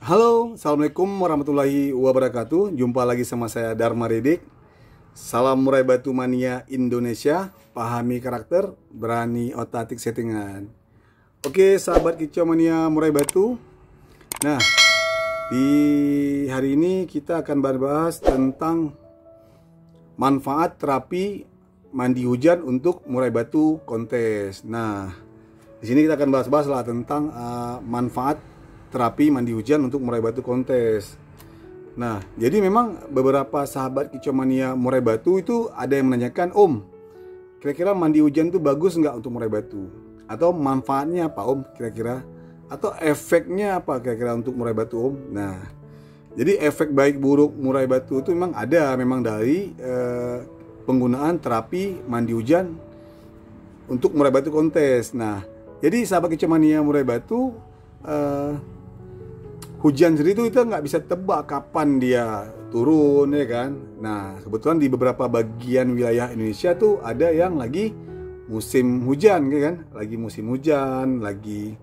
Halo, Assalamualaikum warahmatullahi wabarakatuh. Jumpa lagi sama saya Dharma Ridik. Salam murai batu mania Indonesia. Pahami karakter, berani otak settingan. Oke, sahabat kicau mania murai batu. Nah, di hari ini kita akan bahas tentang manfaat terapi mandi hujan untuk murai batu kontes. Nah, di sini kita akan bahas lah tentang manfaat terapi mandi hujan untuk murai batu kontes. Nah, jadi memang beberapa sahabat kicau mania murai batu itu ada yang menanyakan, Om, kira-kira mandi hujan itu bagus nggak untuk murai batu? Atau manfaatnya apa, Om, kira-kira? Atau efeknya apa kira-kira untuk murai batu, Om? Nah, jadi efek baik buruk murai batu itu memang ada, memang dari penggunaan terapi mandi hujan untuk murai batu kontes. Nah, jadi sahabat kicau mania murai batu, hujan sendiri itu kita nggak bisa tebak kapan dia turun, ya kan. Nah, kebetulan di beberapa bagian wilayah Indonesia tuh ada yang lagi musim hujan, ya kan, lagi musim hujan, lagi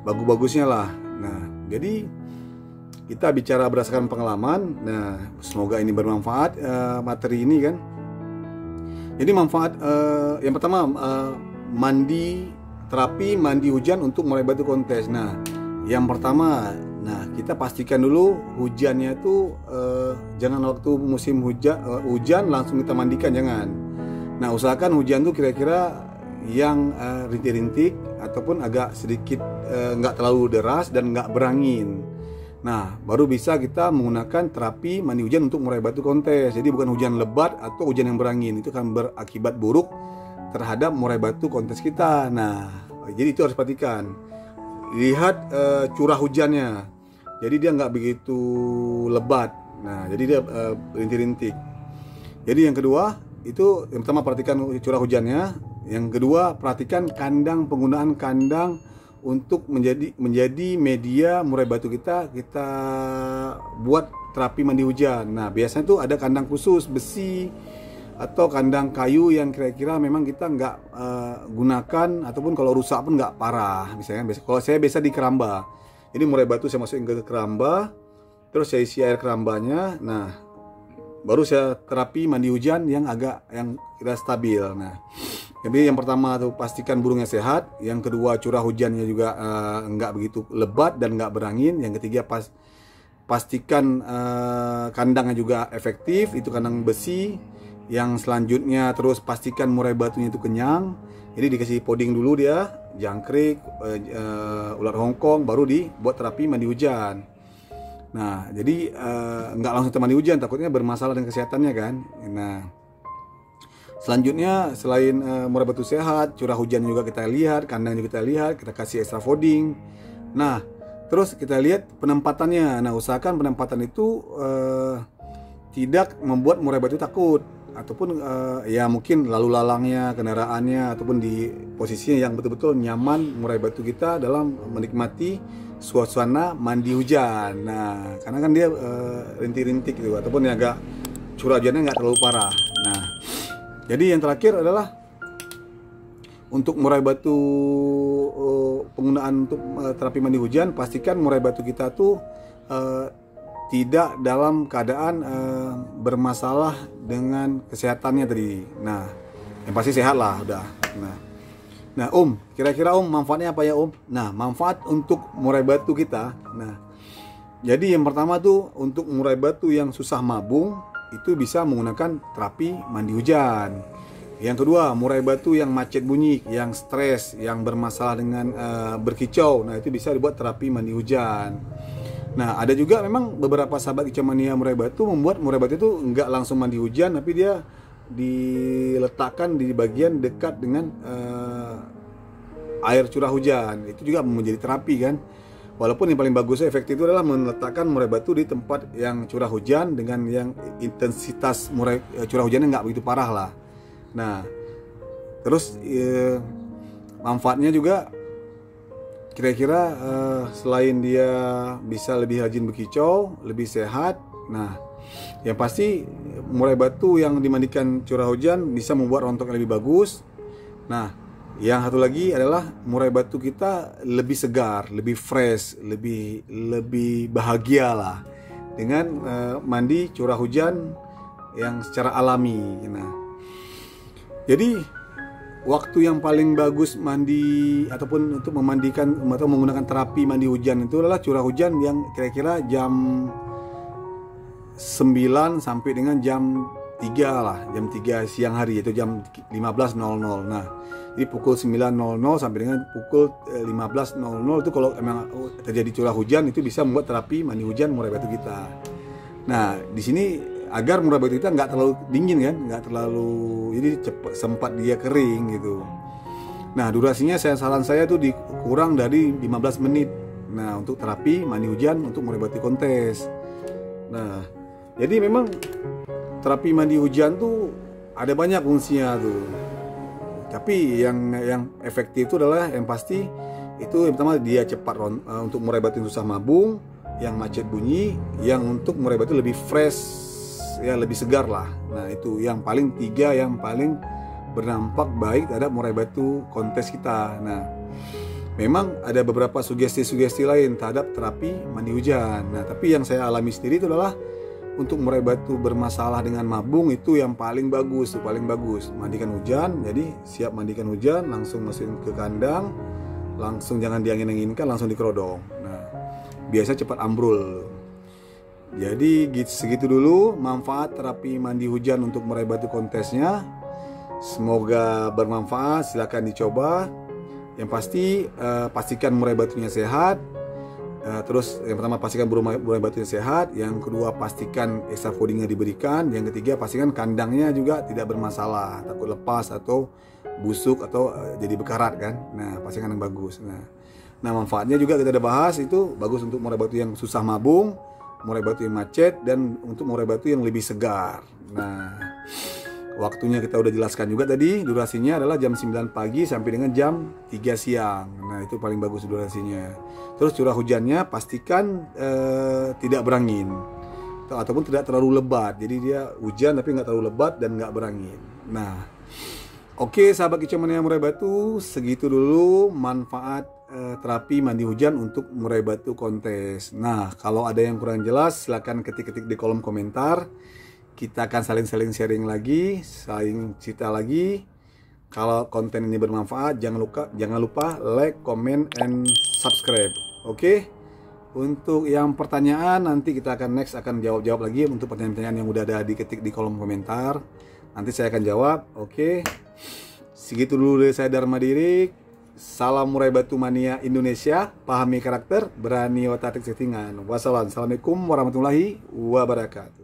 bagus-bagusnya lah. Nah, jadi kita bicara berdasarkan pengalaman. Nah, semoga ini bermanfaat materi ini kan. Jadi manfaat yang pertama, terapi mandi hujan untuk murai batu kontes. Nah, yang pertama, kita pastikan dulu hujannya itu jangan waktu musim hujan langsung kita mandikan, jangan. Nah, usahakan hujan tuh kira-kira yang rintik-rintik ataupun agak sedikit nggak terlalu deras dan nggak berangin. Nah, baru bisa kita menggunakan terapi mandi hujan untuk murai batu kontes. Jadi bukan hujan lebat atau hujan yang berangin, itu akan berakibat buruk terhadap murai batu kontes kita. Nah, jadi itu harus perhatikan. Lihat curah hujannya. Jadi dia nggak begitu lebat. Nah, jadi dia rintik-rintik. Jadi yang kedua, itu yang pertama perhatikan curah hujannya. Yang kedua, perhatikan penggunaan kandang untuk menjadi media murai batu kita buat terapi mandi hujan. Nah, biasanya tuh ada kandang khusus besi atau kandang kayu yang kira-kira memang kita nggak gunakan, ataupun kalau rusak pun nggak parah. Misalnya, kalau saya biasa di keramba, jadi murai batu saya masukin ke keramba, terus saya isi air kerambanya. Nah, baru saya terapi mandi hujan yang kira stabil. Nah, jadi yang pertama tuh pastikan burungnya sehat. Yang kedua, curah hujannya juga nggak begitu lebat dan nggak berangin. Yang ketiga, pastikan kandangnya juga efektif, itu kandang besi. Yang selanjutnya, terus pastikan murai batunya itu kenyang. Jadi dikasih poding dulu dia, jangkrik, ular Hongkong, baru dibuat terapi mandi hujan. Nah, jadi nggak langsung mandi hujan, takutnya bermasalah dengan kesehatannya kan. Nah, selanjutnya selain murai batu sehat, curah hujan juga kita lihat, kandang juga kita lihat, kita kasih extra folding. Nah, terus kita lihat penempatannya. Nah, usahakan penempatan itu tidak membuat murai batu takut, ataupun ya mungkin lalu lalangnya, kendaraannya, ataupun di posisinya yang betul-betul nyaman murai batu kita dalam menikmati suasana mandi hujan. Nah, karena kan dia rintik-rintik gitu, ataupun yang agak curah hujannya nggak terlalu parah. Nah, jadi yang terakhir adalah untuk murai batu, penggunaan untuk terapi mandi hujan, pastikan murai batu kita tuh tidak dalam keadaan bermasalah dengan kesehatannya tadi. Nah, yang pasti sehat lah udah. Nah, Om, kira-kira Om manfaatnya apa ya, Om? Nah, manfaat untuk murai batu kita. Nah, jadi yang pertama tuh untuk murai batu yang susah mabung, itu bisa menggunakan terapi mandi hujan. Yang kedua, murai batu yang macet bunyi, yang stres, yang bermasalah dengan berkicau, nah itu bisa dibuat terapi mandi hujan. Nah, ada juga memang beberapa sahabat kicau mania murai batu membuat murai batu itu nggak langsung mandi hujan, tapi dia diletakkan di bagian dekat dengan air curah hujan. Itu juga menjadi terapi kan. Walaupun yang paling bagus efektif itu adalah meletakkan murai batu di tempat yang curah hujan dengan yang intensitas curah hujannya nggak begitu parah lah. Nah, terus manfaatnya juga kira-kira selain dia bisa lebih rajin berkicau, lebih sehat. Nah, yang pasti murai batu yang dimandikan curah hujan bisa membuat rontok yang lebih bagus. Nah, Yang satu lagi adalah murai batu kita lebih segar, lebih fresh, lebih bahagia lah dengan mandi curah hujan yang secara alami. Nah, jadi waktu yang paling bagus mandi ataupun untuk memandikan atau menggunakan terapi mandi hujan itu adalah curah hujan yang kira-kira jam 9 sampai dengan jam 3 lah, jam 3 siang hari, yaitu jam 15.00. Nah, jadi pukul 9.00 sampai dengan pukul 15.00 itu kalau memang terjadi curah hujan itu bisa membuat terapi mandi hujan murai batu kita. Nah, di sini agar murai batu kita nggak terlalu dingin kan, nggak terlalu, jadi cepat sempat dia kering gitu. Nah, durasinya saran saya tuh dikurang dari 15 menit. Nah, untuk terapi mandi hujan untuk murai batu kontes. Nah, jadi memang terapi mandi hujan tuh ada banyak fungsinya tuh. Tapi yang efektif itu adalah yang pasti itu yang pertama dia cepat untuk murai batu yang susah mabung, yang macet bunyi, yang untuk murai batu lebih fresh, ya lebih segar lah. Nah, itu yang paling tiga yang paling berdampak baik terhadap murai batu kontes kita. Nah, memang ada beberapa sugesti-sugesti lain terhadap terapi mandi hujan. Nah, tapi yang saya alami sendiri itu adalah untuk murai batu bermasalah dengan mabung itu yang paling bagus, mandikan hujan. Jadi siap mandikan hujan, langsung masukin ke kandang, langsung jangan diangin-anginkan, langsung dikerodong. Nah, biasa cepat ambrul. Jadi segitu dulu manfaat terapi mandi hujan untuk murai batu kontesnya. Semoga bermanfaat, silakan dicoba. Yang pasti pastikan murai batunya sehat. Terus yang pertama pastikan murai batunya sehat, yang kedua pastikan extra foodingnya diberikan, yang ketiga pastikan kandangnya juga tidak bermasalah, takut lepas atau busuk atau jadi bekarat kan. Nah, pastikan yang bagus. Nah, manfaatnya juga kita udah bahas, itu bagus untuk murai batu yang susah mabung, murai batu yang macet, dan untuk murai batu yang lebih segar. Nah, waktunya kita udah jelaskan juga tadi, durasinya adalah jam 9 pagi sampai dengan jam 3 siang. Nah, itu paling bagus durasinya. Terus curah hujannya pastikan tidak berangin ataupun tidak terlalu lebat. Jadi dia hujan tapi nggak terlalu lebat dan nggak berangin. Nah, oke sahabat Kicau Mania Murai Batu, segitu dulu manfaat terapi mandi hujan untuk murai batu kontes. Nah, kalau ada yang kurang jelas silahkan ketik-ketik di kolom komentar. Kita akan saling sharing lagi, saling cerita lagi. Kalau konten ini bermanfaat, jangan lupa like, comment, and subscribe. Oke? Untuk yang pertanyaan nanti kita akan jawab lagi untuk pertanyaan-pertanyaan yang udah ada diketik di kolom komentar. Nanti saya akan jawab. Oke? Segitu dulu dari saya, Dharma Dirik. Salam Murai Batu Mania Indonesia. Pahami karakter, berani otak settingan. Wassalamualaikum warahmatullahi wabarakatuh.